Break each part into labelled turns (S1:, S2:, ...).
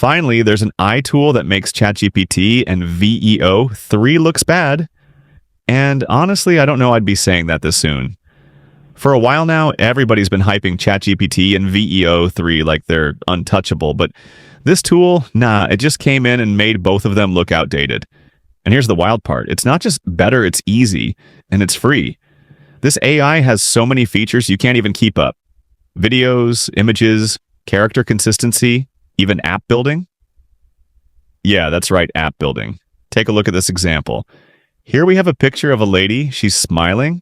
S1: Finally, there's an eye tool that makes ChatGPT and VEO3 looks bad. And honestly, I don't know I'd be saying that this soon. For a while now, everybody's been hyping ChatGPT and VEO3 like they're untouchable, but this tool, nah, it just came in and made both of them look outdated. And here's the wild part. It's not just better, it's easy, and it's free. This AI has so many features you can't even keep up. Videos, images, character consistency, even app building. Yeah, that's right, app building. Take a look at this example. Here we have a picture of a lady. She's smiling.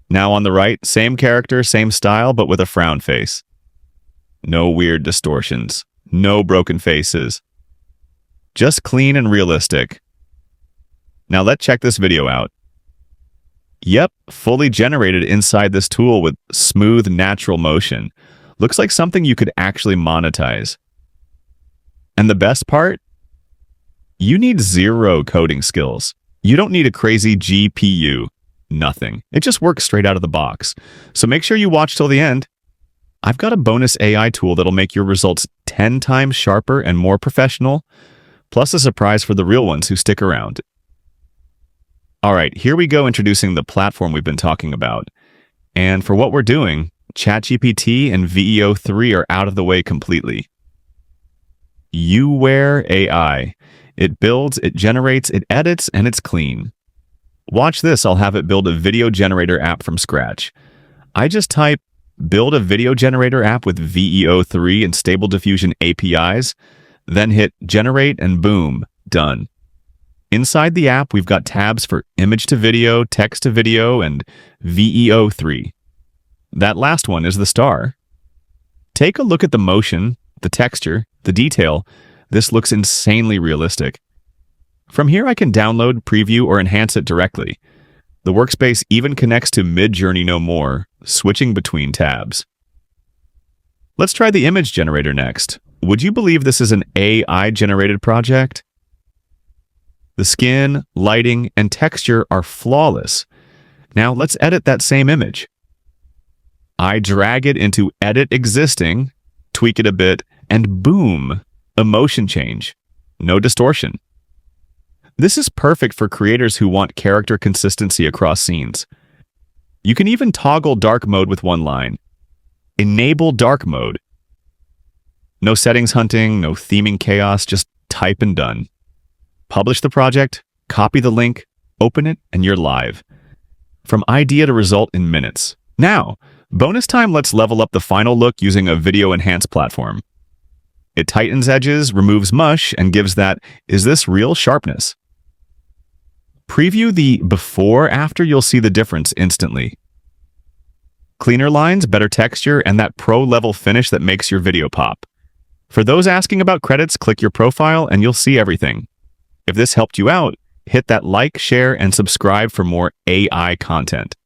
S1: Now on the right, same character, same style, but with a frown face. No weird distortions. No broken faces. Just clean and realistic. Now let's check this video out. Yep, fully generated inside this tool with smooth, natural motion. Looks like something you could actually monetize. And the best part? You need zero coding skills. You don't need a crazy GPU. Nothing. It just works straight out of the box. So make sure you watch till the end. I've got a bonus AI tool that'll make your results 10 times sharper and more professional, plus a surprise for the real ones who stick around. All right, here we go introducing the platform we've been talking about. And for what we're doing, ChatGPT and VEO3 are out of the way completely. UWare AI. It builds, it generates, it edits, and it's clean. Watch this, I'll have it build a video generator app from scratch. I just type, build a video generator app with VEO3 and Stable Diffusion APIs, then hit generate and boom, done. Inside the app, we've got tabs for image to video, text to video, and VEO3. That last one is the star. Take a look at the motion, the texture, the detail. This looks insanely realistic. From here, I can download, preview, or enhance it directly. The workspace even connects to Midjourney no more, switching between tabs. Let's try the image generator next. Would you believe this is an AI-generated project? The skin, lighting, and texture are flawless. Now let's edit that same image. I drag it into Edit Existing, tweak it a bit, and boom, a motion change. No distortion. This is perfect for creators who want character consistency across scenes. You can even toggle dark mode with one line. Enable dark mode. No settings hunting, no theming chaos, just type and done. Publish the project, copy the link, open it, and you're live. From idea to result in minutes. Now, bonus time lets level up the final look using a video enhanced platform. It tightens edges, removes mush, and gives that, is this real sharpness? Preview the before-after, you'll see the difference instantly. Cleaner lines, better texture, and that pro-level finish that makes your video pop. For those asking about credits, click your profile and you'll see everything. If this helped you out, hit that like, share, and subscribe for more AI content.